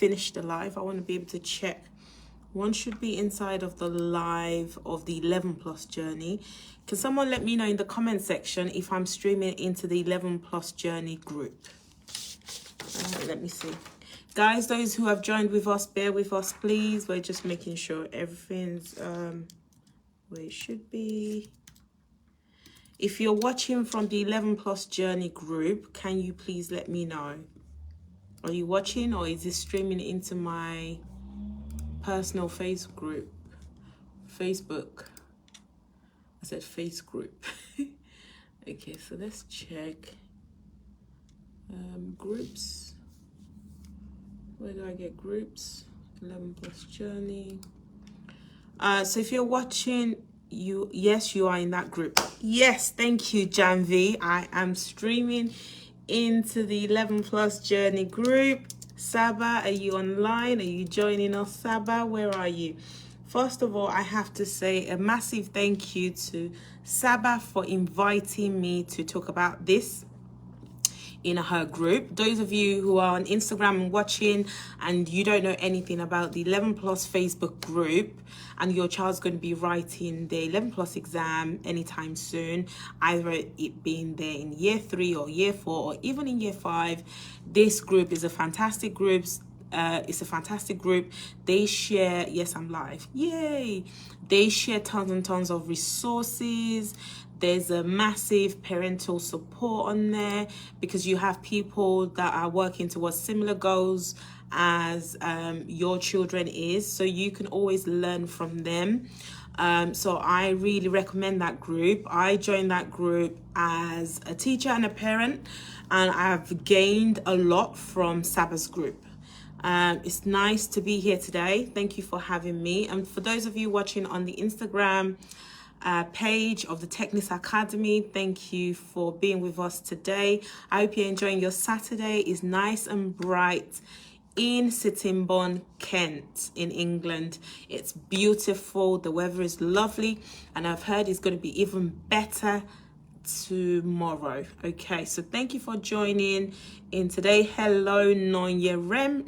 finish the live, I want to be able to check. One should be inside of the live of the 11 plus journey. Can someone let me know in the comment section if I'm streaming into the 11 plus journey group? Let me see. Guys, those who have joined with us, bear with us, please. We're just making sure everything's where it should be. If you're watching from the 11 plus journey group, can you please let me know? Are you watching, or is this streaming into my personal Facebook? I said face group. Okay, so let's check. Groups. Where do I get groups? 11 plus journey. So if you're watching, yes, you are in that group. Yes, thank you, Janvi. I am streaming into the 11 plus journey group. Saba, are you online? Are you joining us? Saba, where are you? First of all, I have to say a massive thank you to Saba for inviting me to talk about this in her group. Those of you who are on Instagram and watching and you don't know anything about the 11 plus Facebook group, and your child's going to be writing the 11 plus exam anytime soon, either it being there in year 3 or year 4 or even in year 5, this group is a fantastic group. It's a fantastic group. They share, yes, I'm live, yay, they share tons and tons of resources. There's a massive parental support on there because you have people that are working towards similar goals as your children is, so you can always learn from them. So I really recommend that group. I joined that group as a teacher and a parent, and I've gained a lot from Saba's group. It's nice to be here today. Thank you for having me. And for those of you watching on the Instagram page of the Technis Academy, thank you for being with us today. I hope you're enjoying your Saturday. It's nice and bright in Sittingbourne, Kent in England. It's beautiful, the weather is lovely, and I've heard it's going to be even better tomorrow. Okay, so thank you for joining in today. Hello Nonyerem,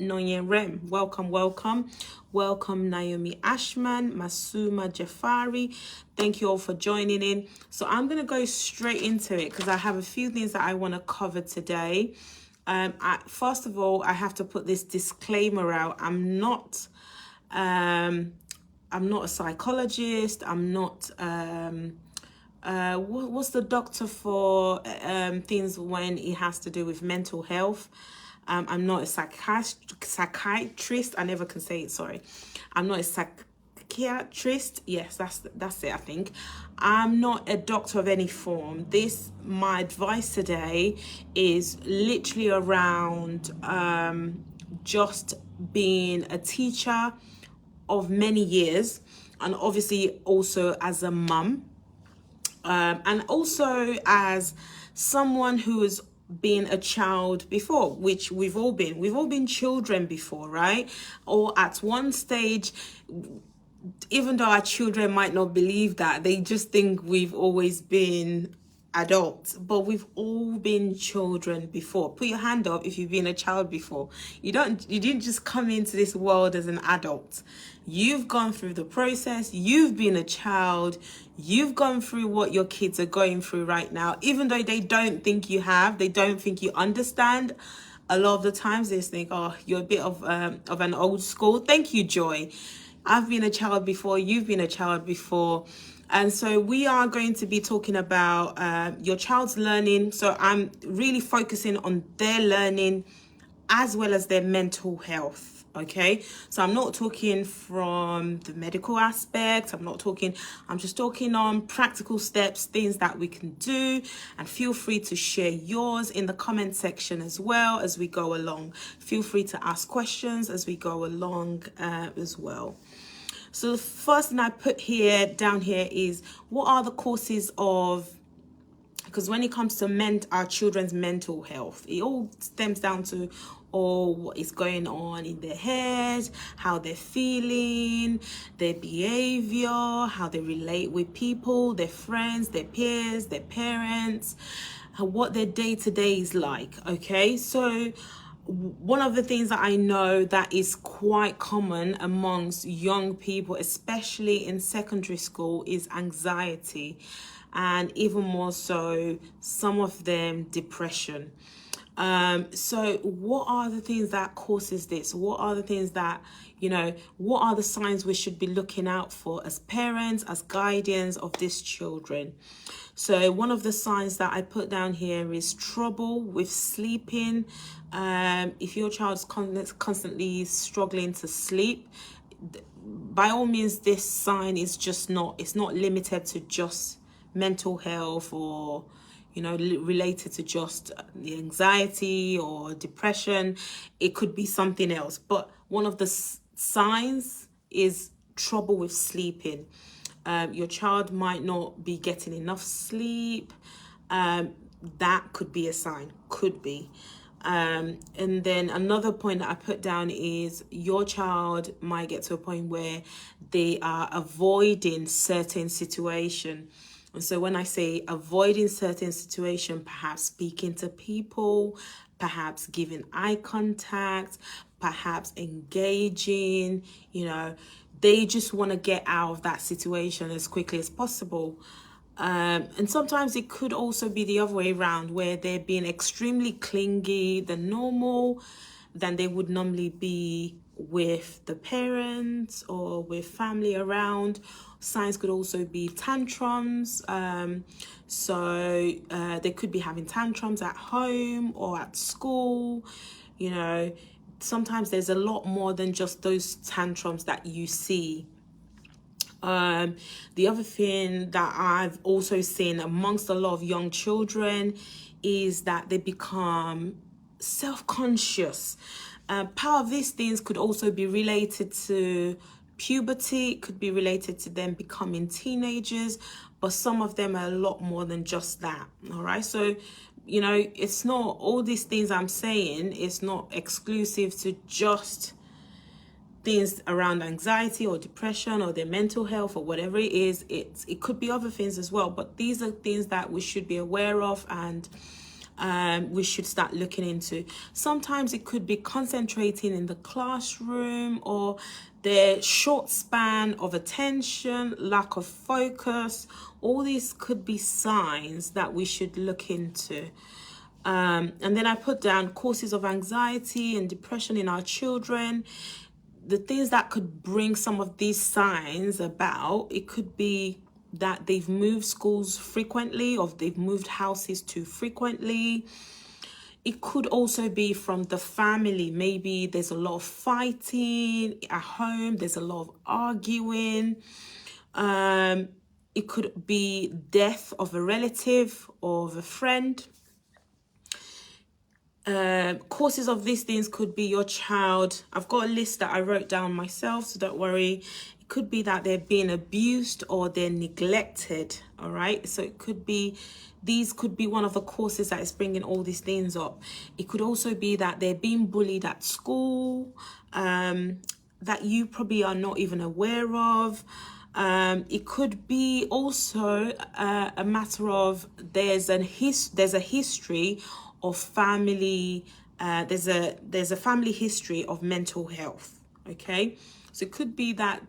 welcome Naomi Ashman, Masuma Jafari. Thank you all for joining in. So I'm going to go straight into it because I have a few things that I want to cover today. First of all, I have to put this disclaimer out. I'm not a psychologist. I'm not what's the doctor for things when it has to do with mental health. I'm not a psychiatrist. I never can say it, sorry. I'm not a psychiatrist. Yes, that's it, I think. I'm not a doctor of any form. My advice today is literally around just being a teacher of many years, and obviously also as a mum. And also as someone who has been a child before, which we've all been children before, right? Or at one stage, even though our children might not believe that, they just think we've always been adults, but we've all been children before. Put your hand up if you've been a child before. You didn't just come into this world as an adult. You've gone through the process. You've been a child. You've gone through what your kids are going through right now, even though they don't think you have. They don't think you understand. A lot of the times they think, oh, you're a bit of an old school. Thank you, Joy. I've been a child before. You've been a child before. And so we are going to be talking about your child's learning. So I'm really focusing on their learning as well as their mental health. Okay, so I'm not talking from the medical aspect. I'm just talking on practical steps, things that we can do. And feel free to share yours in the comment section as well as we go along. Feel free to ask questions as we go along as well. So the first thing I put down here is, what are the causes of, because when it comes to our children's mental health, it all stems down to what is going on in their head, how they're feeling, their behavior, how they relate with people, their friends, their peers, their parents, what their day-to-day is like. Okay, so One of the things that I know that is quite common amongst young people, especially in secondary school, is anxiety, and even more so, some of them depression. So what are the things that causes this? What are the things that, what are the signs we should be looking out for as parents, as guardians of these children? So one of the signs that I put down here is trouble with sleeping. If your child's constantly struggling to sleep, by all means, this sign is just not, it's not limited to just mental health or, related to just the anxiety or depression. It could be something else. But one of the signs is trouble with sleeping. Your child might not be getting enough sleep. That could be a sign, could be. And then another point that I put down is your child might get to a point where they are avoiding certain situation. And so when I say avoiding certain situation, perhaps speaking to people, perhaps giving eye contact, perhaps engaging, they just want to get out of that situation as quickly as possible. And sometimes it could also be the other way around, where they're being extremely clingy than normal, than they would normally be with the parents or with family around. Signs could also be tantrums. So they could be having tantrums at home or at school. Sometimes there's a lot more than just those tantrums that you see. The other thing that I've also seen amongst a lot of young children is that they become self-conscious. Part of these things could also be related to puberty. It could be related to them becoming teenagers, but some of them are a lot more than just that. All right. So, it's not all these things I'm saying, it's not exclusive to just things around anxiety or depression or their mental health or whatever it is. It could be other things as well, but these are things that we should be aware of and we should start looking into. Sometimes it could be concentrating in the classroom, or their short span of attention, lack of focus. All these could be signs that we should look into. And then I put down causes of anxiety and depression in our children. The things that could bring some of these signs about, it could be that they've moved schools frequently, or they've moved houses too frequently. It could also be from the family. Maybe there's a lot of fighting at home, there's a lot of arguing. It could be death of a relative or of a friend. Causes of these things could be your child. I've got a list that I wrote down myself, so don't worry. It could be that they're being abused or they're neglected. All right, so it could be, these could be one of the causes that is bringing all these things up. It could also be that they're being bullied at school, that you probably are not even aware of. It could be also a matter of there's a history of family. There's a family history of mental health. Okay, so it could be that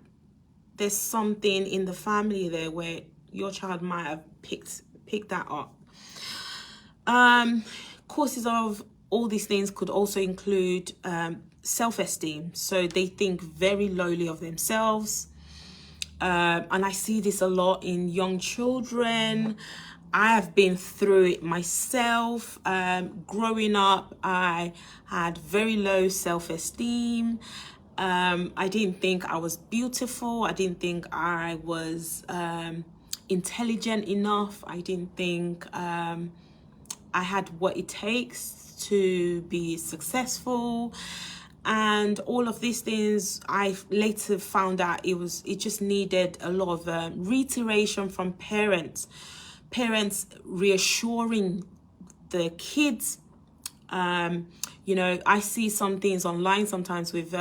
there's something in the family there where your child might have picked that up. Causes of all these things could also include self-esteem. So they think very lowly of themselves. And I see this a lot in young children. I have been through it myself. Growing up, I had very low self-esteem. I didn't think I was beautiful. I didn't think I was intelligent enough. I didn't think I had what it takes to be successful. And all of these things, I later found out it just needed a lot of reiteration from parents reassuring the kids. I see some things online sometimes with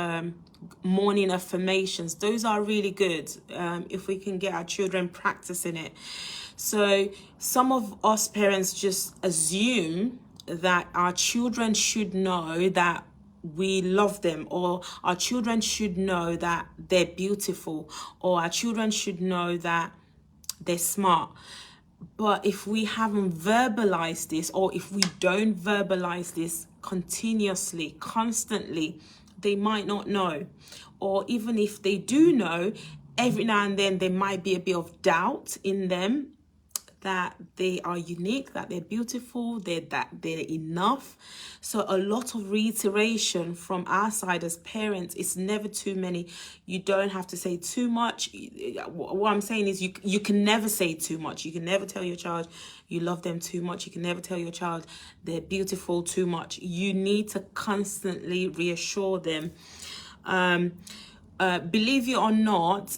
morning affirmations. Those are really good if we can get our children practicing it. So some of us parents just assume that our children should know that we love them, or our children should know that they're beautiful, or our children should know that they're smart. But if we haven't verbalized this, or if we don't verbalize this continuously, constantly, they might not know. Or even if they do know, every now and then there might be a bit of doubt in them that they are unique, that they're beautiful, that they're enough. So a lot of reiteration from our side as parents. It's never too many. You don't have to say too much. What I'm saying is you can never say too much. You can never tell your child you love them too much. You can never tell your child they're beautiful too much. You need to constantly reassure them. Believe it or not,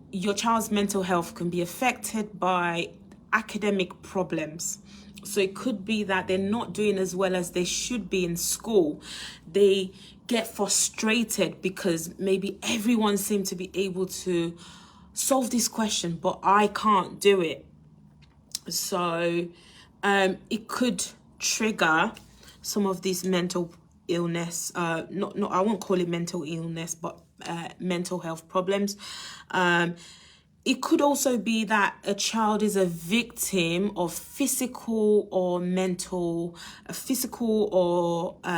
your child's mental health can be affected by academic problems. So it could be that they're not doing as well as they should be in school. They get frustrated because maybe everyone seems to be able to solve this question, but I can't do it. So it could trigger some of these mental illness. I won't call it mental illness, but mental health problems. It could also be that a child is a victim of physical or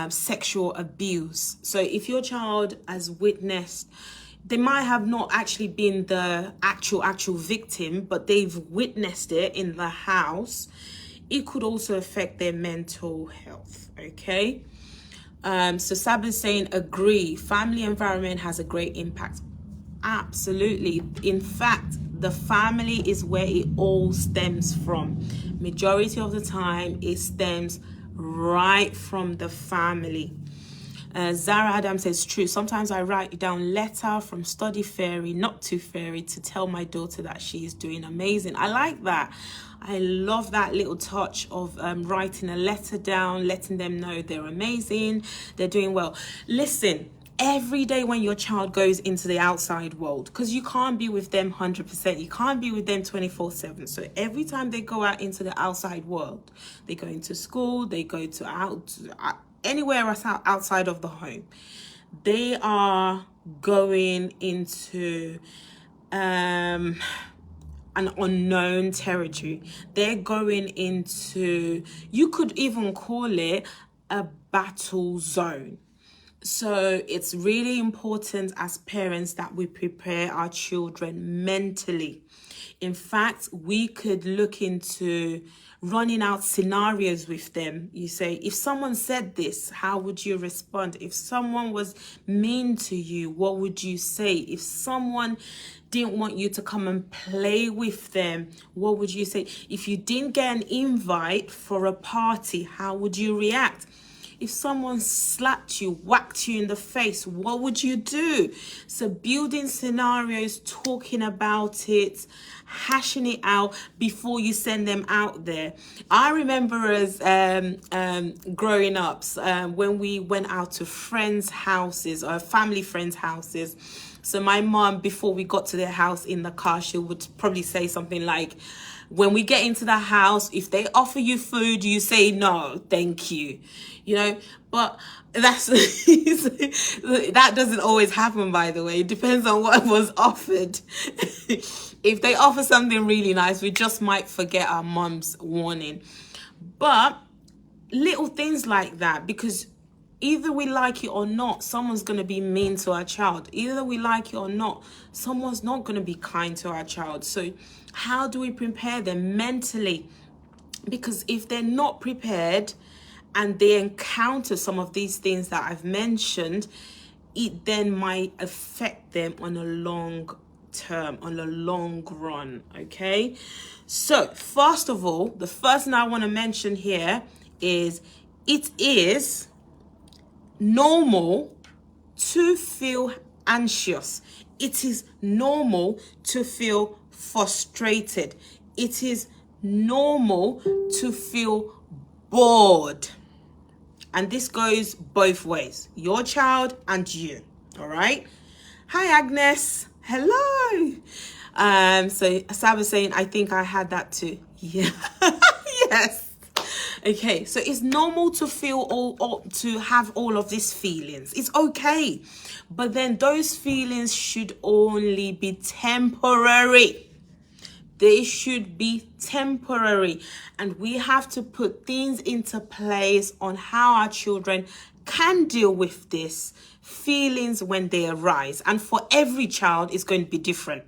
sexual abuse. So if your child has witnessed, they might have not actually been the actual victim, but they've witnessed it in the house. It could also affect their mental health, okay? So Sabba's saying, agree, family environment has a great impact. Absolutely. In fact, the family is where it all stems from. Majority of the time, it stems right from the family. Zara Adam says, true. Sometimes I write down letter from study fairy, not to fairy, to tell my daughter that she is doing amazing. I like that. I love that little touch of writing a letter down, letting them know they're amazing, they're doing well. Listen, every day when your child goes into the outside world, because you can't be with them 100%, you can't be with them 24/7. So every time they go out into the outside world, they go into school, they go to anywhere outside of the home, they are going into an unknown territory. They're going into, you could even call it a battle zone. So it's really important as parents that we prepare our children mentally. In fact, we could look into running out scenarios with them. You say, if someone said this, how would you respond? If someone was mean to you, what would you say? If someone didn't want you to come and play with them, what would you say? If you didn't get an invite for a party, how would you react? If someone slapped you, whacked you in the face, what would you do? So building scenarios, talking about it, hashing it out before you send them out there. I remember as growing up, when we went out to friends' houses or family friends' houses. So my mom, before we got to their house in the car, she would probably say something like, when we get into the house, if they offer you food, you say no, thank you. You know, but that's that doesn't always happen, by the way. It depends on what was offered. If they offer something really nice, we just might forget our mom's warning. But little things like that, because either we like it or not, someone's going to be mean to our child. Either we like it or not, someone's not going to be kind to our child. So how do we prepare them mentally? Because if they're not prepared and they encounter some of these things that I've mentioned, it then might affect them on a long term, on a long run, okay? So first of all, the first thing I want to mention here is it is normal to feel anxious. It is normal to feel frustrated. It is normal to feel bored. And this goes both ways, your child and you. All right. Hi, Agnes. Hello. So Sab was saying, I think I had that too. Yeah. Yes. Okay, so it's normal to feel to have all of these feelings. It's okay. But then those feelings should only be temporary. They should be temporary. And we have to put things into place on how our children can deal with this feelings when they arise. And for every child, it's going to be different.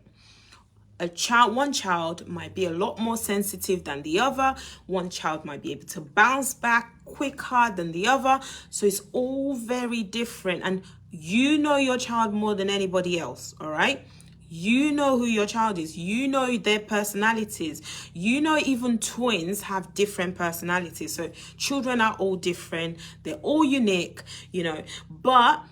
One child might be a lot more sensitive than the other. One child might be able to bounce back quicker than the other. So it's all very different. And you know your child more than anybody else, all right? You know who your child is. You know their personalities. You know even twins have different personalities. So children are all different. They're all unique, but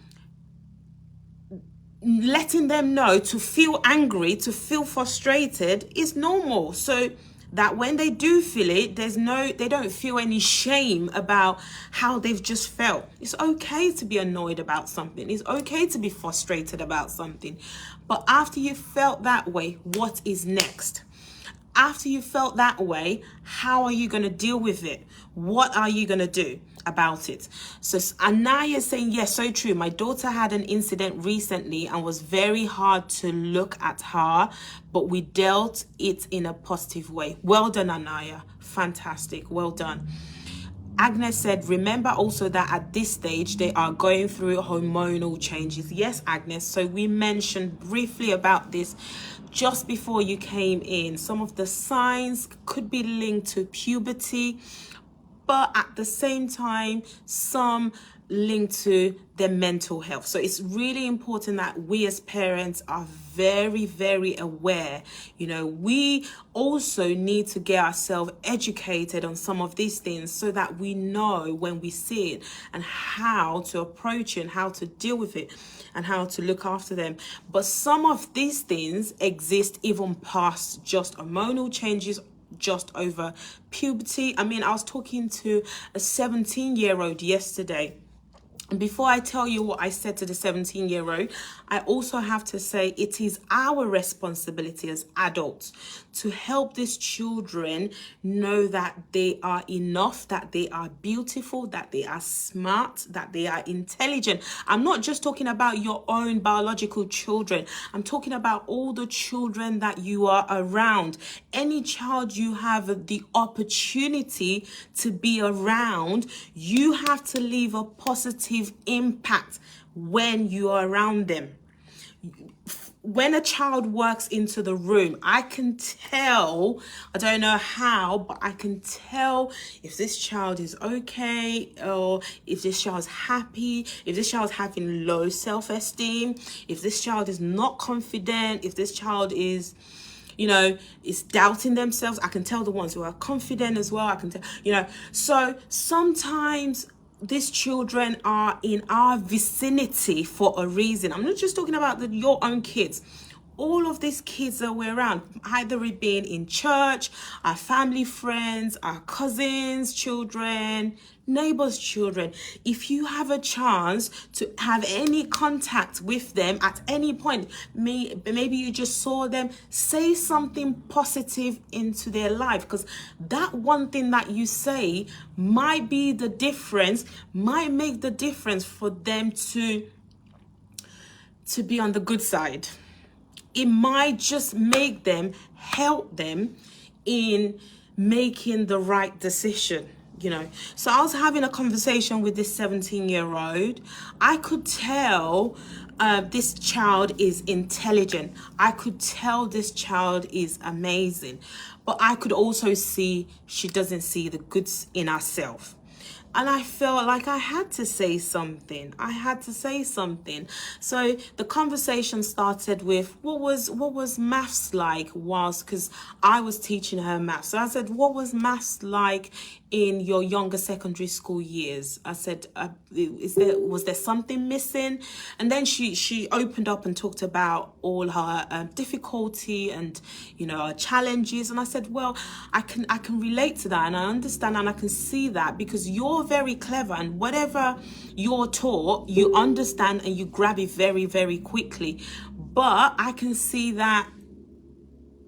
letting them know to feel angry, to feel frustrated is normal. So that when they do feel it, they don't feel any shame about how they've just felt. It's okay to be annoyed about something. It's okay to be frustrated about something. But after you felt that way, what is next? After you felt that way, how are you going to deal with it? What are you going to do about it? So Anaya is saying, yes, so true. My daughter had an incident recently and was very hard to look at her, but we dealt it in a positive way. Well done, Anaya. Fantastic. Well done. Agnes said, remember also that at this stage, they are going through hormonal changes. Yes, Agnes. So we mentioned briefly about this just before you came in. Some of the signs could be linked to puberty, but at the same time, some linked to their mental health. So it's really important that we as parents are very, very aware. We also need to get ourselves educated on some of these things so that we know when we see it and how to approach it and how to deal with it and how to look after them. But some of these things exist even past just hormonal changes, just over puberty. I was talking to a 17-year-old yesterday. And before I tell you what I said to the 17-year-old, I also have to say it is our responsibility as adults to help these children know that they are enough, that they are beautiful, that they are smart, that they are intelligent. I'm not just talking about your own biological children. I'm talking about all the children that you are around. Any child you have the opportunity to be around, you have to leave a positive impact when you are around them. When a child walks into the room, I can tell, I don't know how, but I can tell if this child is okay, or if this child's happy, if this child's having low self-esteem, if this child is not confident, if this child is is doubting themselves. I can tell the ones who are confident as well. I can tell, so sometimes these children are in our vicinity for a reason. I'm not just talking about your own kids. All of these kids that we're around, either it being in church, our family friends, our cousins' children, neighbors' children. If you have a chance to have any contact with them at any point, maybe you just saw them, say something positive into their life, because that one thing that you say might be the difference, might make the difference for them to be on the good side. It might just help them in making the right decision. So I was having a conversation with this 17-year-old. I could tell this child is intelligent. I could tell this child is amazing, but I could also see she doesn't see the goods in herself. And I felt like I had to say something. So the conversation started with, what was maths like because I was teaching her maths. So I said, what was maths like in your younger secondary school years? I said, was there something missing? And then she opened up and talked about all her difficulty and her challenges. And I said, well, I can relate to that, and I understand, and I can see that, because you're very clever, and whatever you're taught, you understand and you grab it very, very quickly. But I can see that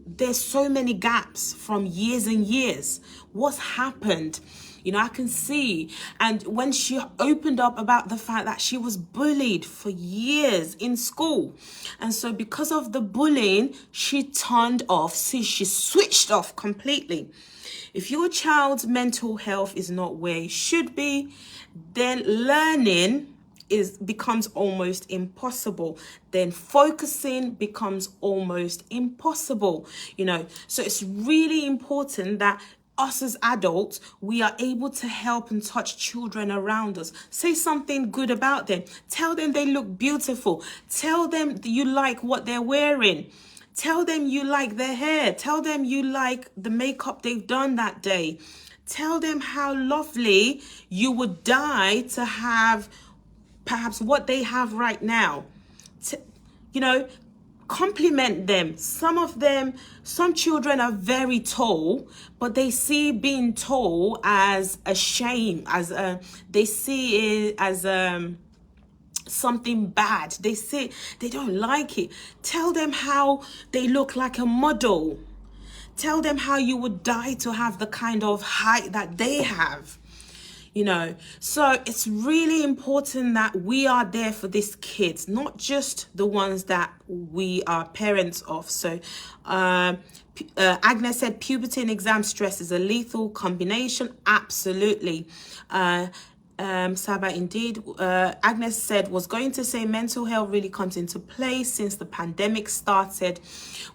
there's so many gaps from years and years. What's happened? You know, I can see. And when she opened up about the fact that she was bullied for years in school, and so because of the bullying, she turned off. See, she switched off completely. If your child's mental health is not where it should be, then learning becomes almost impossible. Then focusing becomes almost impossible. You know, so it's really important that us as adults, we are able to help and touch children around us. Say something good about them. Tell them they look beautiful. Tell them you like what they're wearing. Tell them you like their hair. Tell them you like the makeup they've done that day. Tell them how lovely you would die to have perhaps what they have right now. You know, compliment them. Some children are very tall, but they see being tall as a shame, they see it as something bad. They don't like it. Tell them how they look like a model. Tell them how you would die to have the kind of height that they have. You know, so it's really important that we are there for these kids, not just the ones that we are parents of. So Agnes said puberty and exam stress is a lethal combination. Absolutely. Saba, indeed. Agnes said, was going to say mental health really comes into play since the pandemic started.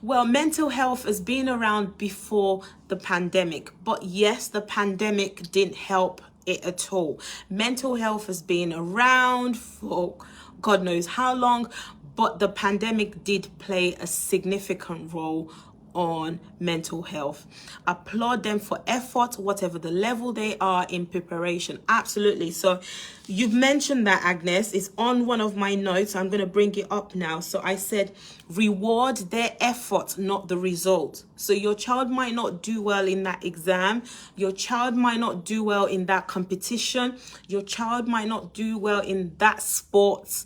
Well, mental health has been around before the pandemic, but yes, the pandemic didn't help it at all. Mental health has been around for God knows how long, but the pandemic did play a significant role on mental health. Applaud them for effort, whatever the level they are in preparation. Absolutely. So you've mentioned that, Agnes. It's on one of my notes. I'm going to bring it up now. So I said reward their effort, not the result. So your child might not do well in that exam. Your child might not do well in that competition. Your child might not do well in that sports.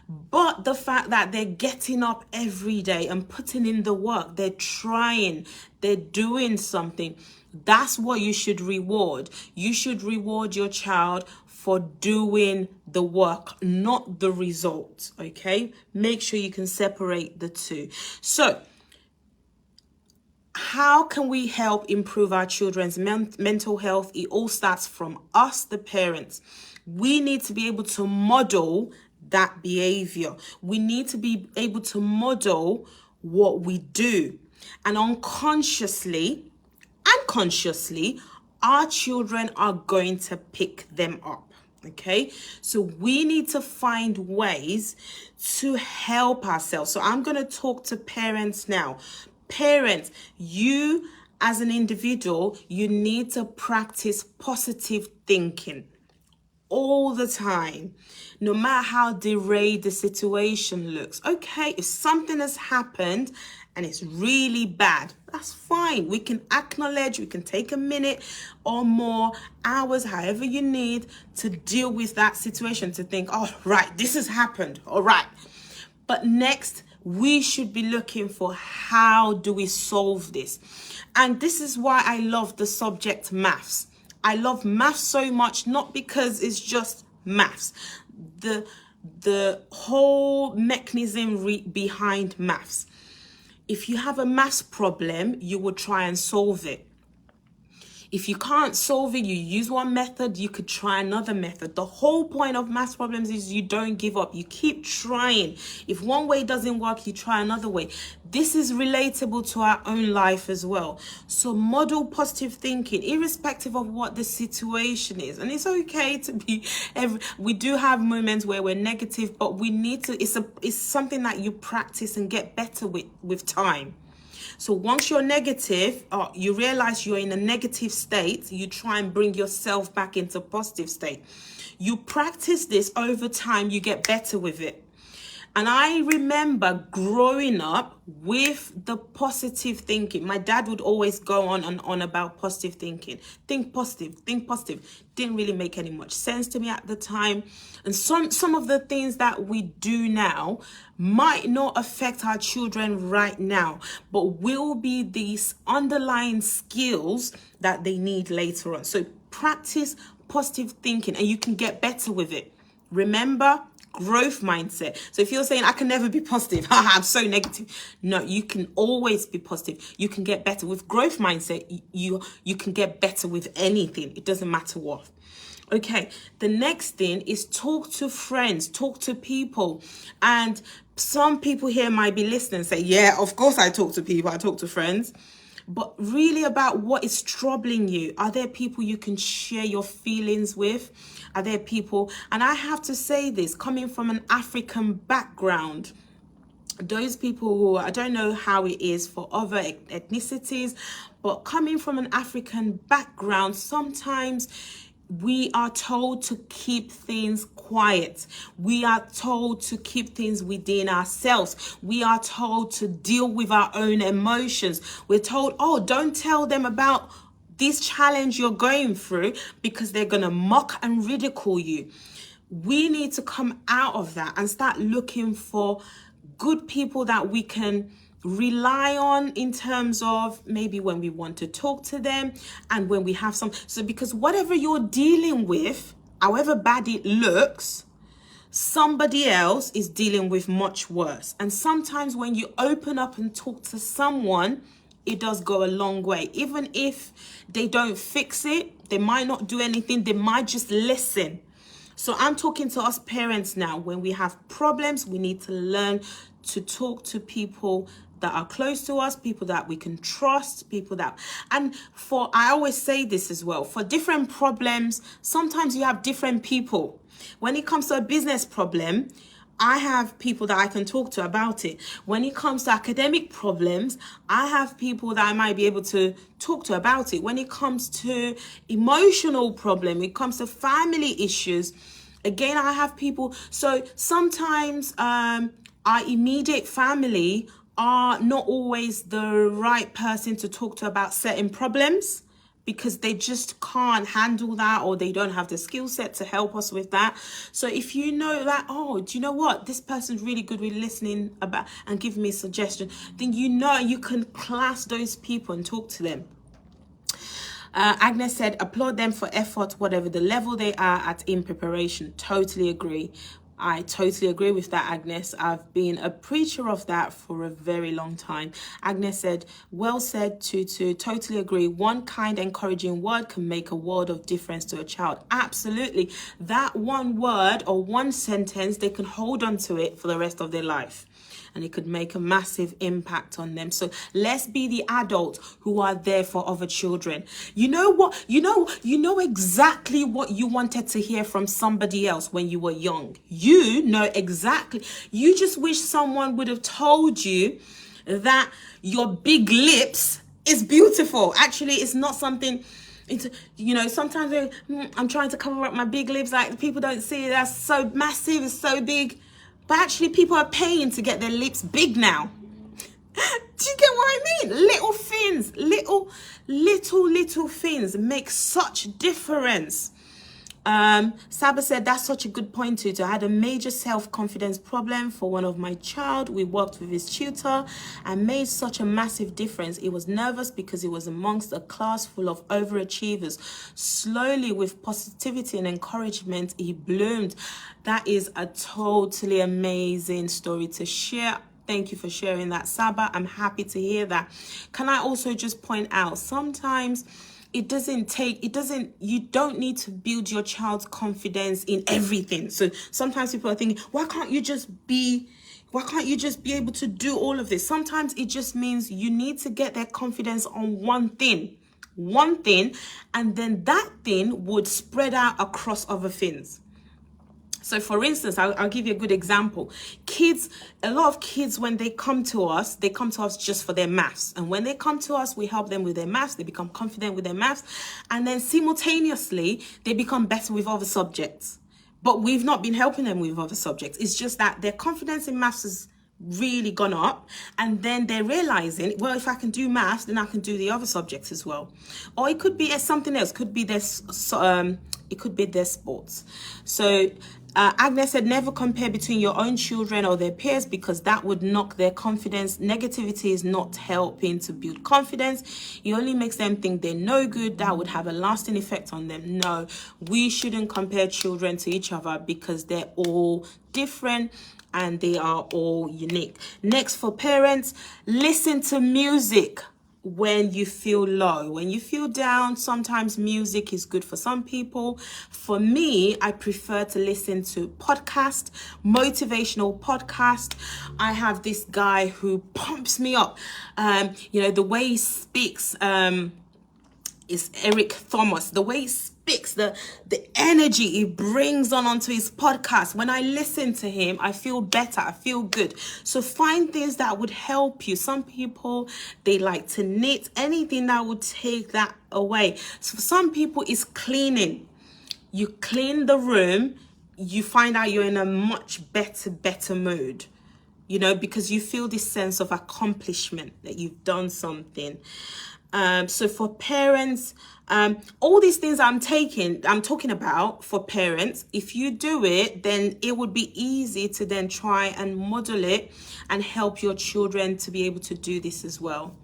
But the fact that they're getting up every day and putting in the work, they're trying, they're doing something, that's what you should reward. You should reward your child for doing the work, not the result, okay? Make sure you can separate the two. So, how can we help improve our children's mental health? It all starts from us, the parents. We need to be able to model that behavior. We need to be able to model what we do. And unconsciously and consciously, our children are going to pick them up. Okay, so we need to find ways to help ourselves. So I'm going to talk to parents now. Parents, you as an individual, you need to practice positive thinking all the time, no matter how derailed the situation looks. Okay, if something has happened and it's really bad, that's fine. We can acknowledge, we can take a minute or more, hours, however you need to deal with that situation, to think, oh, right, this has happened, all right. But next, we should be looking for how do we solve this? And this is why I love the subject maths. I love maths so much, not because it's just maths. The whole mechanism behind maths. If you have a maths problem, you will try and solve it. If you can't solve it, you use one method, you could try another method. The whole point of maths problems is you don't give up. You keep trying. If one way doesn't work, you try another way. This is relatable to our own life as well. So model positive thinking, irrespective of what the situation is. And it's okay to be, we do have moments where we're negative, but we need to, it's something that you practice and get better with time. So once you're negative, you realize you're in a negative state, you try and bring yourself back into positive state. You practice this over time, you get better with it. And I remember growing up with the positive thinking. My dad would always go on and on about positive thinking. Think positive, think positive. Didn't really make any much sense to me at the time. And some of the things that we do now might not affect our children right now, but will be these underlying skills that they need later on. So Practice positive thinking and you can get better with it. Remember, growth mindset. So if you're saying I can never be positive, I'm so negative, no, you can always be positive. You can get better with growth mindset. You can get better with anything. It doesn't matter what. Okay, the next thing is talk to friends, talk to people. And some people here might be listening and say, yeah, of course I talk to people, I talk to friends. But really about what is troubling you. Are there people you can share your feelings with? Are there people, and I have to say this, coming from an African background, those people who, I don't know how it is for other ethnicities, but coming from an African background, sometimes we are told to keep things quiet. We are told to keep things within ourselves. We are told to deal with our own emotions. We're told, oh, don't tell them about this challenge you're going through because they're going to mock and ridicule you. We need to come out of that and start looking for good people that we can rely on in terms of maybe when we want to talk to them and when we have some. So because whatever you're dealing with, however bad it looks, somebody else is dealing with much worse. And sometimes when you open up and talk to someone, it does go a long way. Even if they don't fix it, they might not do anything, they might just listen. So I'm talking to us parents now. When we have problems, we need to learn to talk to people that are close to us, people that we can trust, people that, and for, I always say this as well, for different problems, sometimes you have different people. When it comes to a business problem, I have people that I can talk to about it. When it comes to academic problems, I have people that I might be able to talk to about it. When it comes to emotional problem, it comes to family issues, again, I have people. So sometimes our immediate family are not always the right person to talk to about certain problems because they just can't handle that, or they don't have the skill set to help us with that. So if you know that, oh, do you know what, this person's really good with listening about and giving me a suggestion, then you know you can class those people and talk to them. Agnes said, applaud them for effort, whatever the level they are at in preparation. Totally agree. I totally agree with that, Agnes. I've been a preacher of that for a very long time. Agnes said, well said, Tutu. Totally agree. One kind, encouraging word can make a world of difference to a child. Absolutely. That one word or one sentence, they can hold on to it for the rest of their life. And it could make a massive impact on them. So let's be the adults who are there for other children. You know what? You know exactly what you wanted to hear from somebody else when you were young. You know exactly. You just wish someone would have told you that your big lips is beautiful. Actually, it's not something. It's, you know, sometimes I'm trying to cover up my big lips, like people don't see it. That's so massive. It's so big. But actually, people are paying to get their lips big now. Do you get what I mean? Little things, little things make such difference. Saba said, that's such a good point, Tutu. I had a major self-confidence problem for one of my child. We worked with his tutor and made such a massive difference. He was nervous because he was amongst a class full of overachievers. Slowly, with positivity and encouragement, he bloomed. That is a totally amazing story to share. Thank you for sharing that, Saba. I'm happy to hear that. Can I also just point out, sometimes you don't need to build your child's confidence in everything. So sometimes people are thinking, why can't you just be able to do all of this? Sometimes it just means you need to get their confidence on one thing, and then that thing would spread out across other things. So for instance, I'll give you a good example. A lot of kids, when they come to us just for their maths. And when they come to us, we help them with their maths. They become confident with their maths. And then simultaneously, they become better with other subjects. But we've not been helping them with other subjects. It's just that their confidence in maths has really gone up. And then they're realizing, well, if I can do maths, then I can do the other subjects as well. Or it could be something else. It could be their sports. So Agnes said, never compare between your own children or their peers because that would knock their confidence. Negativity is not helping to build confidence. It only makes them think they're no good. That would have a lasting effect on them. No, we shouldn't compare children to each other because they're all different and they are all unique. Next, for parents, listen to music when you feel low, when you feel down. Sometimes music is good for some people. For me, I prefer to listen to podcast, motivational podcast. I have this guy who pumps me up. The way he speaks, is Eric Thomas. The way he speaks, the energy he brings onto his podcast. When I listen to him, I feel better. I feel good. So find things that would help you. Some people, they like to knit. Anything that would take that away. So for some people, it's cleaning. You clean the room, you find out you're in a much better mood. Because you feel this sense of accomplishment that you've done something. So for parents, all these things I'm talking about for parents, if you do it, then it would be easy to then try and model it and help your children to be able to do this as well.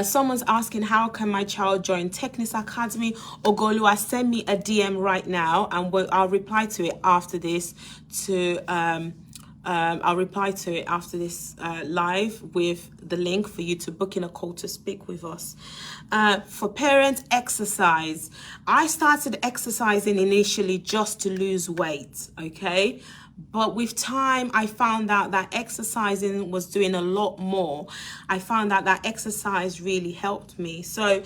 Someone's asking, how can my child join Technics Academy? Ogolua, send me a DM right now and I'll reply to it after this I'll reply to it after this live with the link for you to book in a call to speak with us. For parents, exercise. I started exercising initially just to lose weight, okay? But with time, I found out that exercising was doing a lot more. I found out that exercise really helped me. So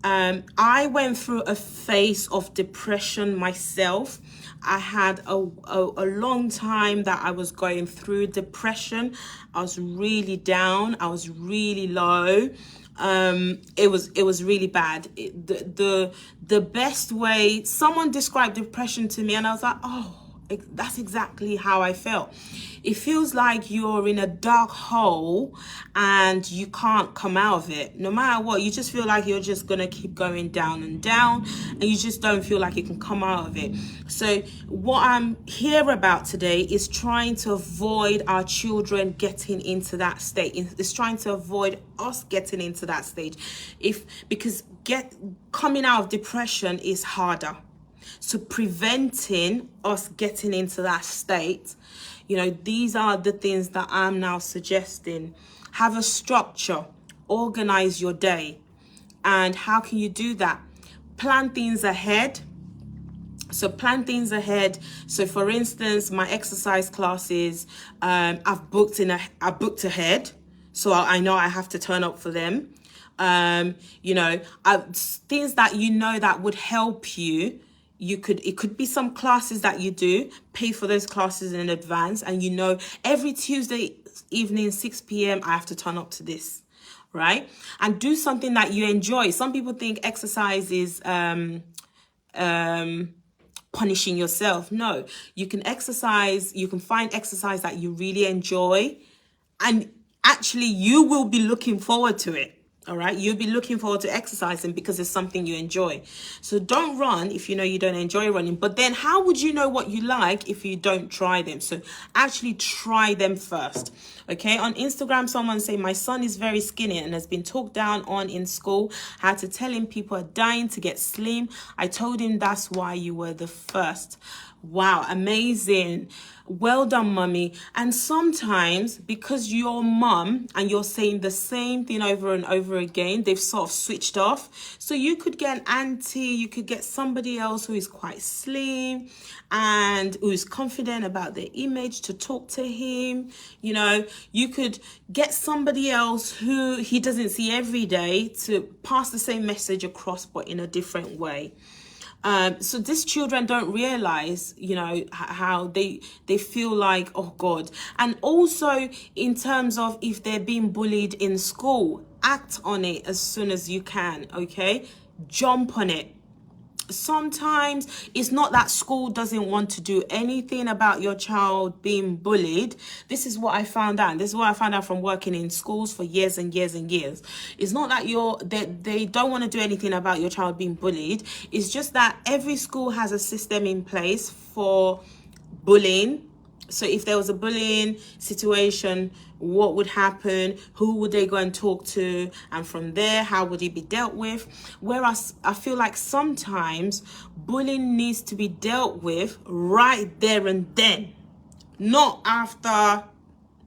I went through a phase of depression myself. I had a long time that I was going through depression. I was really down. I was really low. It was really bad. The best way, someone described depression to me and I was like, oh, that's exactly how I felt. It feels like you're in a dark hole and you can't come out of it. No matter what, you just feel like you're just going to keep going down and down and you just don't feel like you can come out of it. So what I'm here about today is trying to avoid our children getting into that state. It's trying to avoid us getting into that stage. Because coming out of depression is harder. So preventing us getting into that state, these are the things that I'm now suggesting. Have a structure, organize your day. And how can you do that? Plan things ahead. So plan things ahead. So for instance, my exercise classes, I've booked ahead. So I know I have to turn up for them. Things that that would help you. It could be some classes that you do, pay for those classes in advance, and every Tuesday evening, 6 p.m, I have to turn up to this, right? And do something that you enjoy. Some people think exercise is punishing yourself. No, you can find exercise that you really enjoy, and actually you will be looking forward to it. All right, you'll be looking forward to exercising because it's something you enjoy. So don't run if you don't enjoy running. But then how would you know what you like if you don't try them? So actually try them first. Okay, on Instagram, someone say, my son is very skinny and has been talked down on in school. I had to tell him people are dying to get slim. I told him that's why you were the first. Wow, amazing. Well done, mummy. And sometimes because you're mum and you're saying the same thing over and over again, they've sort of switched off. So you could get an auntie, you could get somebody else who is quite slim and who's confident about their image to talk to him. You could get somebody else who he doesn't see every day to pass the same message across, but in a different way. So these children don't realize, how they feel like, oh God. And also in terms of if they're being bullied in school, act on it as soon as you can, okay? Jump on it. sometimes it's not that school doesn't want to do anything about your child being bullied. This is what I found out. This is what I found out from working in schools for years and years and years. It's not that they don't want to do anything about your child being bullied. It's just that every school has a system in place for bullying. So if there was a bullying situation, what would happen? Who would they go and talk to? And from there, how would it be dealt with? Whereas I feel like sometimes bullying needs to be dealt with right there and then, not after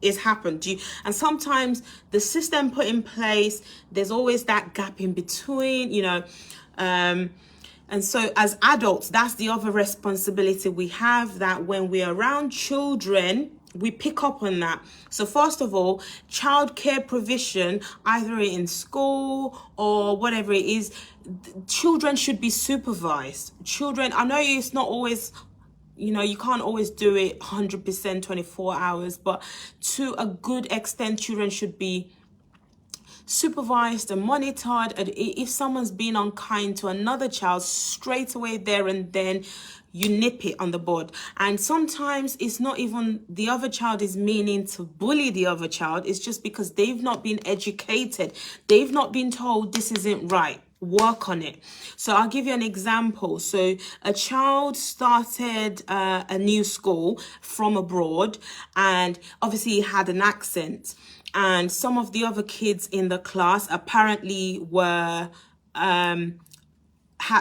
it's happened. And sometimes the system put in place, there's always that gap in between, and so as adults, that's the other responsibility we have, that when we're around children, we pick up on that. So first of all, childcare provision, either in school or whatever it is, children should be supervised. Children, I know it's not always, you can't always do it 100% 24 hours, but to a good extent, children should be supervised and monitored. And if someone's been unkind to another child, straight away there and then you nip it on the bud. And sometimes it's not even the other child is meaning to bully the other child, it's just because they've not been educated, they've not been told this isn't right, work on it. So I'll give you an example. So a child started a new school from abroad, and obviously he had an accent. And some of the other kids in the class apparently were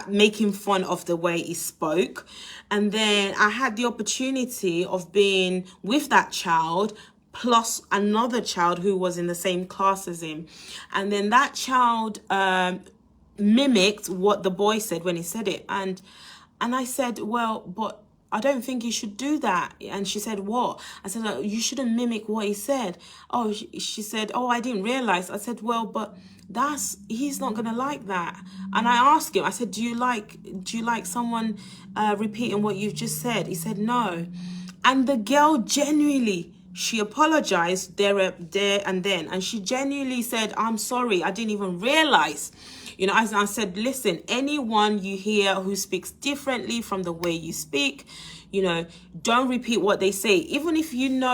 making fun of the way he spoke. And then I had the opportunity of being with that child plus another child who was in the same class as him. And then that child mimicked what the boy said when he said it. And I said, well, but I don't think you should do that. And she said, what? I said, oh, you shouldn't mimic what he said. Oh, she said, oh, I didn't realize. I said, well, but he's not gonna like that. And I asked him, I said, do you like someone repeating what you've just said? He said, no. And the girl genuinely, she apologized there and then. And she genuinely said, I'm sorry, I didn't even realize. As I said, listen, anyone you hear who speaks differently from the way you speak, don't repeat what they say. Even if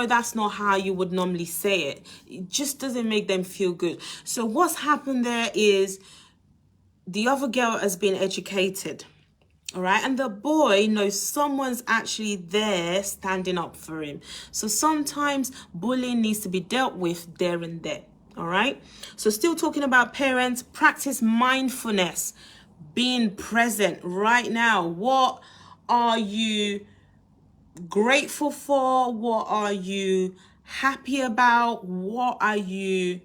that's not how you would normally say it, it just doesn't make them feel good. So what's happened there is the other girl has been educated, all right? And the boy knows someone's actually there standing up for him. So sometimes bullying needs to be dealt with there and then. All right. So still talking about parents, practice mindfulness, being present right now. What are you grateful for? What are you happy about? What are you...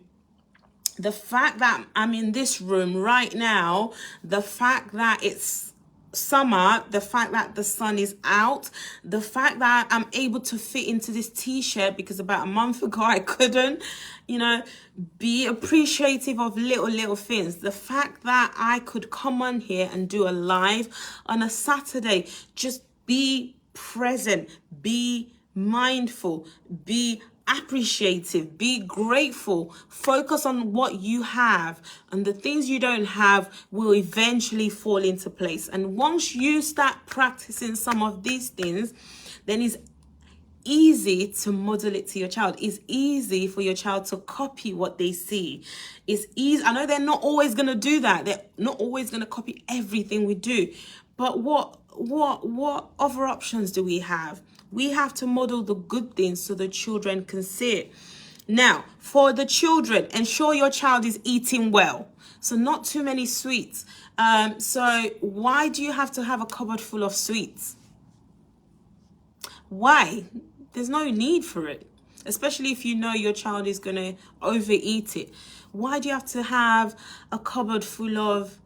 The fact that I'm in this room right now, the fact that it's summer, the fact that the sun is out, the fact that I'm able to fit into this t-shirt because about a month ago I couldn't, be appreciative of little things. The fact that I could come on here and do a live on a Saturday, just be present, be mindful, be appreciative, be grateful, focus on what you have, and the things you don't have will eventually fall into place. And once you start practicing some of these things, then it's easy to model it to your child. It's easy for your child to copy what they see. It's easy. I know they're not always going to do that. They're not always going to copy everything we do. But what other options do we have? We have to model the good things so the children can see it. Now, for the children, ensure your child is eating well. So not too many sweets. So why do you have to have a cupboard full of sweets? Why? There's no need for it, especially if you know your child is going to overeat it. Why do you have to have a cupboard full of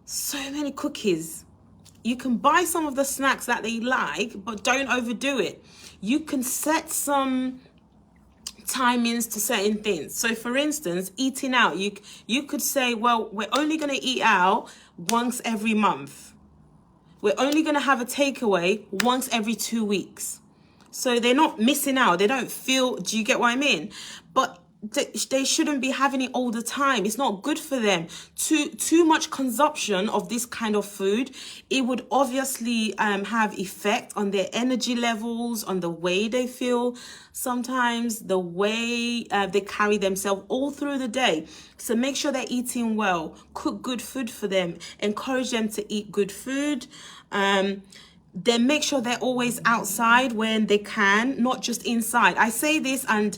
so many cookies? You can buy some of the snacks that they like, but don't overdo it. You can set some timings to certain things. So for instance, eating out, you could say, well, we're only going to eat out once every month. We're only going to have a takeaway once every 2 weeks. So they're not missing out. They don't feel, do you get what I mean? But they shouldn't be having it all the time. It's not good for them. Too much consumption of this kind of food, it would obviously have effect on their energy levels, on the way they feel, sometimes the way they carry themselves all through the day. So make sure they're eating well, cook good food for them, encourage them to eat good food. Then make sure they're always outside when they can, not just inside. I say this, and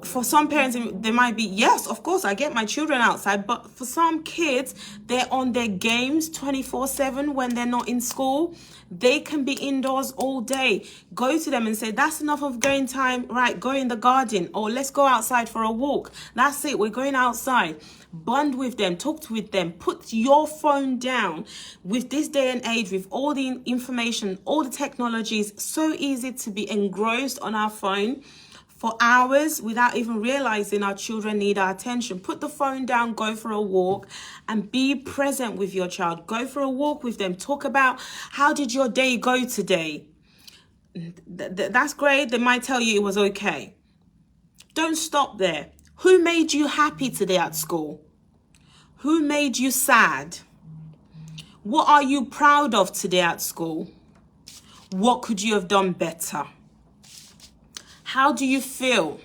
for some parents, they might be, yes, of course, I get my children outside. But for some kids, they're on their games 24/7 when they're not in school. They can be indoors all day. Go to them and say, that's enough of going time. Right, go in the garden, or let's go outside for a walk. That's it. We're going outside. Bond with them, talk with them, put your phone down. With this day and age, with all the information, all the technologies, so easy to be engrossed on our phone for hours without even realizing our children need our attention. Put the phone down, go for a walk, and be present with your child. Go for a walk with them. Talk about, how did your day go today? That's great. They might tell you it was okay. Don't stop there. Who made you happy today at school? Who made you sad? What are you proud of today at school? What could you have done better? How do you feel?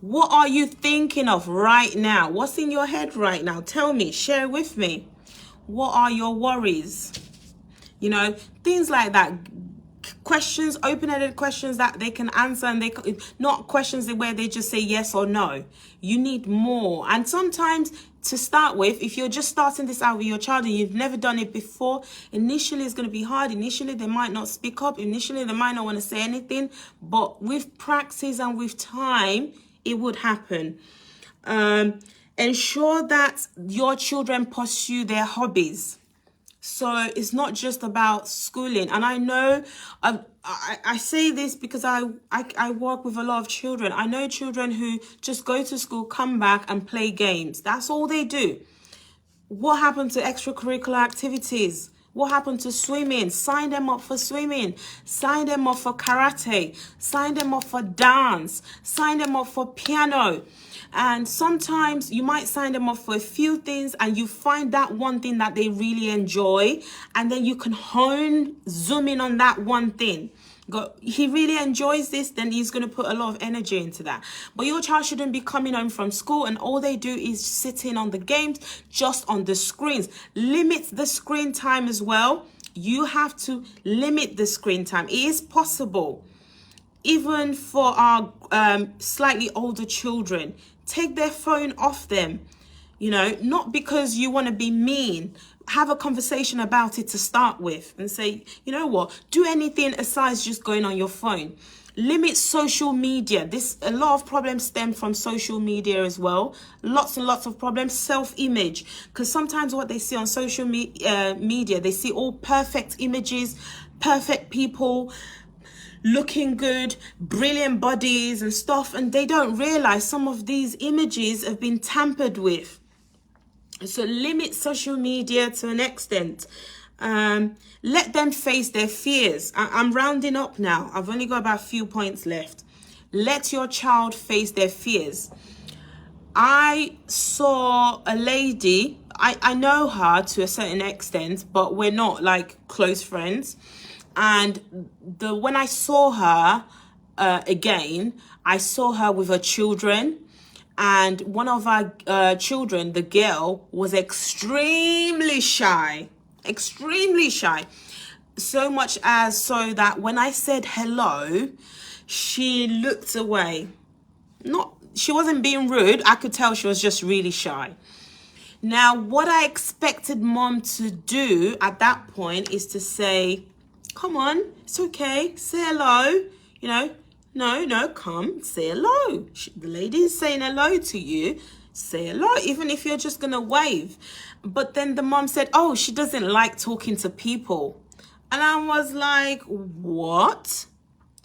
What are you thinking of right now? What's in your head right now? Tell me, share with me. What are your worries? You know, things like that. Questions, open-ended questions that they can answer, and they not questions where they just say yes or no. You need more. And sometimes, to start with, if you're just starting this out with your child and you've never done it before, initially it's going to be hard. Initially they might not speak up. Initially they might not want to say anything. But with practice and with time, it would happen. Ensure that your children pursue their hobbies. So it's not just about schooling. And I know, I say this because I work with a lot of children. I know children who just go to school, come back and play games. That's all they do. What happened to extracurricular activities? What happened to swimming? Sign them up for swimming. Sign them up for karate. Sign them up for dance. Sign them up for piano. And sometimes you might sign them up for a few things, and you find that one thing that they really enjoy, and then you can zoom in on that one thing. He really enjoys this, then he's going to put a lot of energy into that. But your child shouldn't be coming home from school and all they do is sitting on the games, just on the screens. Limit the screen time as well. You have to limit the screen time. It is possible. Even for our slightly older children, take their phone off them. You know, not because you want to be mean. Have a conversation about it to start with and say, you know what, do anything aside just going on your phone. Limit social media. A lot of problems stem from social media as well. Lots and lots of problems. Self-image. Because sometimes what they see on social media, they see all perfect images, perfect people, looking good, brilliant bodies and stuff. And they don't realize some of these images have been tampered with. So limit social media to an extent. Let them face their fears. I'm rounding up now. I've only got about a few points left. Let your child face their fears. I saw a lady, I know her to a certain extent, but we're not like close friends. And when I saw her again, I saw her with her children. And one of our children, the girl, was extremely shy. Extremely shy. So much as so that when I said hello, she looked away. She wasn't being rude. I could tell she was just really shy. Now, what I expected mom to do at that point is to say, come on, it's okay, say hello, you know. No, come, say hello. The lady is saying hello to you. Say hello, even if you're just going to wave. But then the mom said, oh, she doesn't like talking to people. And I was like, what?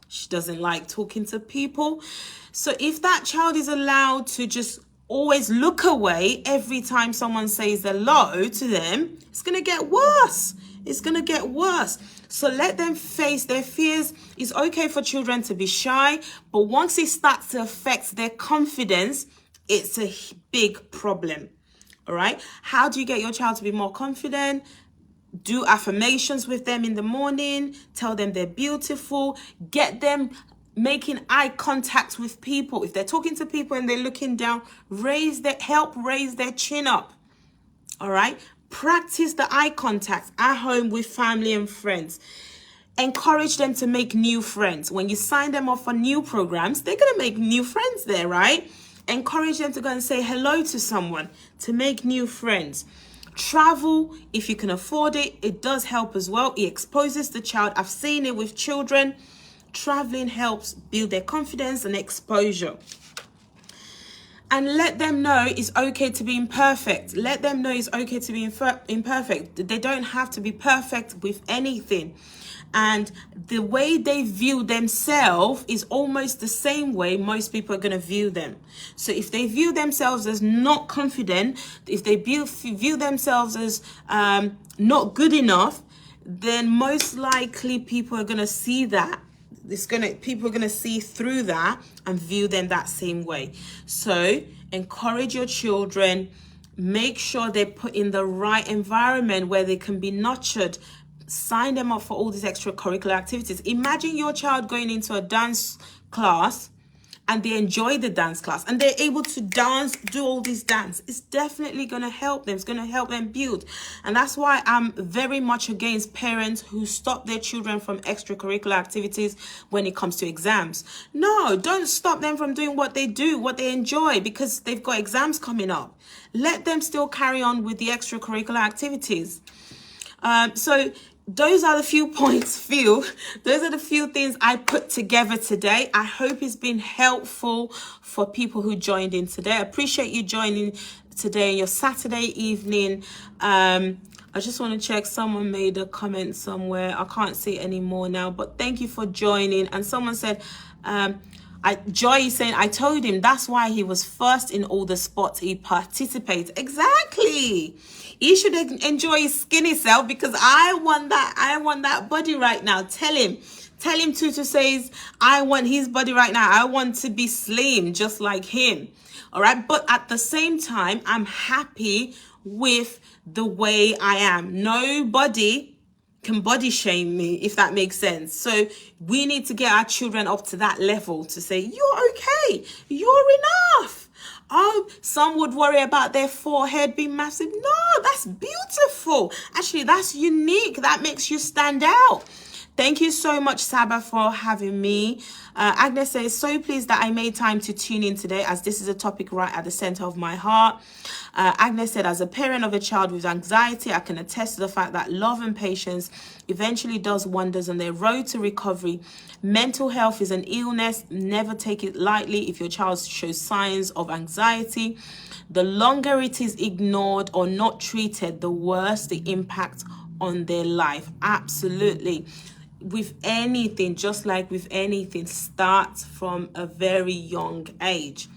She doesn't like talking to people? So if that child is allowed to just always look away every time someone says hello to them, it's going to get worse. It's going to get worse. So let them face their fears. It's okay for children to be shy, but once it starts to affect their confidence, it's a big problem. All right. How do you get your child to be more confident? Do affirmations with them in the morning. Tell them they're beautiful. Get them making eye contact with people. If they're talking to people and they're looking down, help raise their chin up. All right. Practice the eye contact at home with family and friends. Encourage them to make new friends. When you sign them up for new programs, they're going to make new friends there, right? Encourage them to go and say hello to someone, to make new friends. Travel, if you can afford it, it does help as well. It exposes the child. I've seen it with children. Traveling helps build their confidence and exposure. And let them know it's okay to be imperfect. Let them know it's okay to be imperfect. They don't have to be perfect with anything. And the way they view themselves is almost the same way most people are going to view them. So if they view themselves as not confident, if they view themselves as not good enough, then most likely people are going to see that. People are going to see through that and view them that same way. So encourage your children. Make sure they're put in the right environment where they can be nurtured. Sign them up for all these extracurricular activities. Imagine your child going into a dance class and they enjoy the dance class and they're able to dance, do all these dance. It's definitely going to help them. It's going to help them build. And that's why I'm very much against parents who stop their children from extracurricular activities when it comes to exams. No, don't stop them from doing what they do, what they enjoy, because they've got exams coming up. Let them still carry on with the extracurricular activities. So those are the few points, those are the few things I put together today. I hope it's been helpful for people who joined in today. I appreciate you joining today on your Saturday evening. I just want to check, someone made a comment somewhere. I can't see it anymore now, but thank you for joining. And someone said, Joy is saying, I told him that's why he was first in all the sports he participates. Exactly. He should enjoy his skinny self, because I want that body right now. Tell him Tutu says, I want his body right now. I want to be slim just like him. All right. But at the same time, I'm happy with the way I am. Nobody can body shame me, if that makes sense. So we need to get our children up to that level to say, you're okay, you're enough. Oh, some would worry about their forehead being massive. No, that's beautiful. Actually, that's unique. That makes you stand out. Thank you so much, Saba, for having me. Agnes says, so pleased that I made time to tune in today, as this is a topic right at the center of my heart. Agnes said, as a parent of a child with anxiety, I can attest to the fact that love and patience eventually does wonders on their road to recovery. Mental health is an illness. Never take it lightly if your child shows signs of anxiety. The longer it is ignored or not treated, the worse the impact on their life. Absolutely. With anything, just like with anything, starts from a very young age.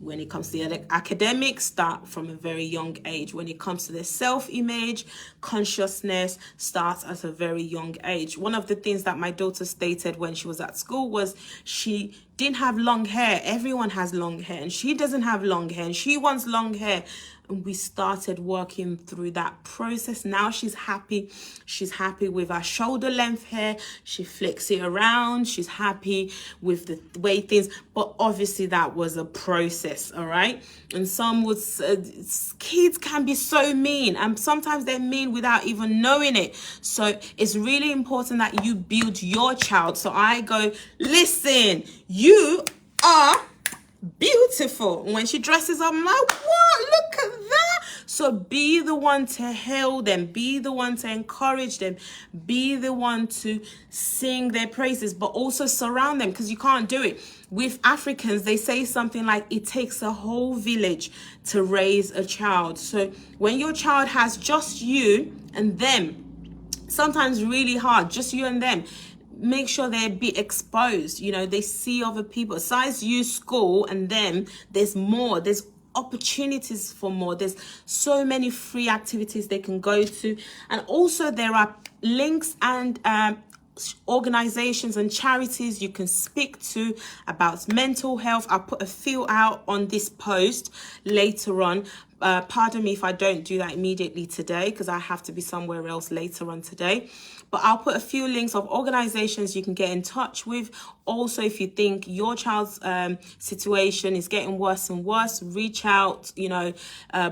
When it comes to the academics, start from a very young age. When it comes to their self-image, consciousness starts at a very young age. One of the things that my daughter stated when she was at school was she didn't have long hair. Everyone has long hair, and she doesn't have long hair, and she wants long hair. And we started working through that process. Now she's happy. She's happy with her shoulder length hair. She flicks it around. She's happy with the way things, but obviously that was a process, all right? And some would, kids can be so mean, and sometimes they're mean without even knowing it. So it's really important that you build your child. So I go, listen, you are beautiful. When she dresses up, I'm like, what? Look at that. So be the one to hail them, be the one to encourage them, be the one to sing their praises, but also surround them, because you can't do it. With Africans, they say something like, it takes a whole village to raise a child. So when your child has just you and them, sometimes really hard, just you and them, make sure they be exposed. You know, they see other people. Besides you, school, and them, there's more. There's opportunities for more. There's so many free activities they can go to, and also there are links and organizations and charities you can speak to about mental health. I'll put a few out on this post later on. Pardon me if I don't do that immediately today, because I have to be somewhere else later on today. But I'll put a few links of organizations you can get in touch with. Also, if you think your child's situation is getting worse and worse, reach out,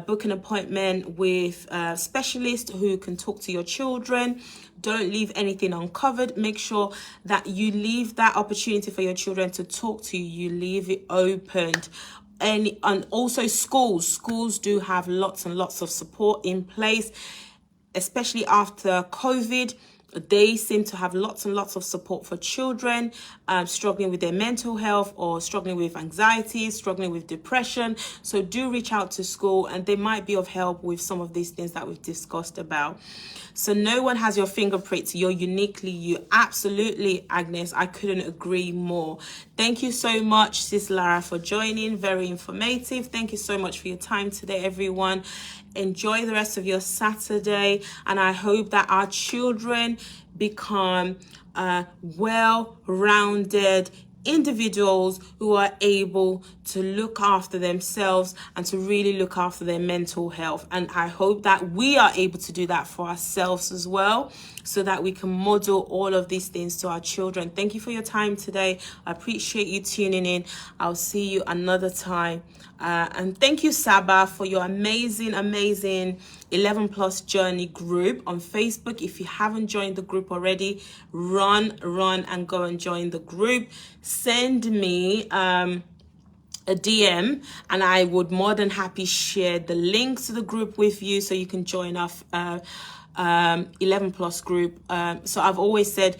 book an appointment with a specialist who can talk to your children. Don't leave anything uncovered. Make sure that you leave that opportunity for your children to talk to you. You leave it opened. And also schools do have lots and lots of support in place, especially after COVID. They seem to have lots and lots of support for children struggling with their mental health, or struggling with anxiety, struggling with depression. So do reach out to school, and they might be of help with some of these things that we've discussed about. So no one has your fingerprints. You're uniquely you. Absolutely, Agnes. I couldn't agree more. Thank you so much, Sis Lara, for joining. Very informative. Thank you so much for your time today, everyone. Enjoy the rest of your Saturday, and I hope that our children become well-rounded individuals who are able to look after themselves and to really look after their mental health. And I hope that we are able to do that for ourselves as well, so that we can model all of these things to our children. Thank you for your time today. I appreciate you tuning in. I'll see you another time. And thank you, Saba, for your amazing 11 plus journey group on Facebook. If you haven't joined the group already, run and go and join the group. Send me a DM, and I would more than happy share the links to the group with you, so you can join our 11 plus group. So I've always said,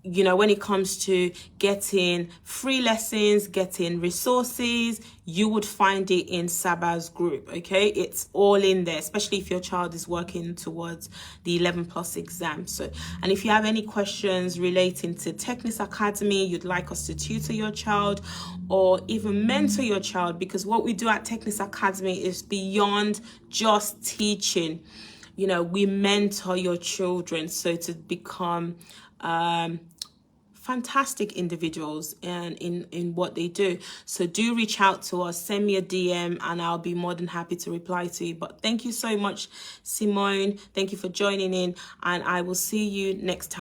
when it comes to getting free lessons, getting resources, you would find it in Saba's group, okay? It's all in there, especially if your child is working towards the 11 plus exam. So, and if you have any questions relating to Technis Academy, you'd like us to tutor your child or even mentor your child, because what we do at Technis Academy is beyond just teaching. We mentor your children so to become fantastic individuals and in what they do. So do reach out to us, send me a DM, and I'll be more than happy to reply to you. But thank you so much, Simone. Thank you for joining in, and I will see you next time.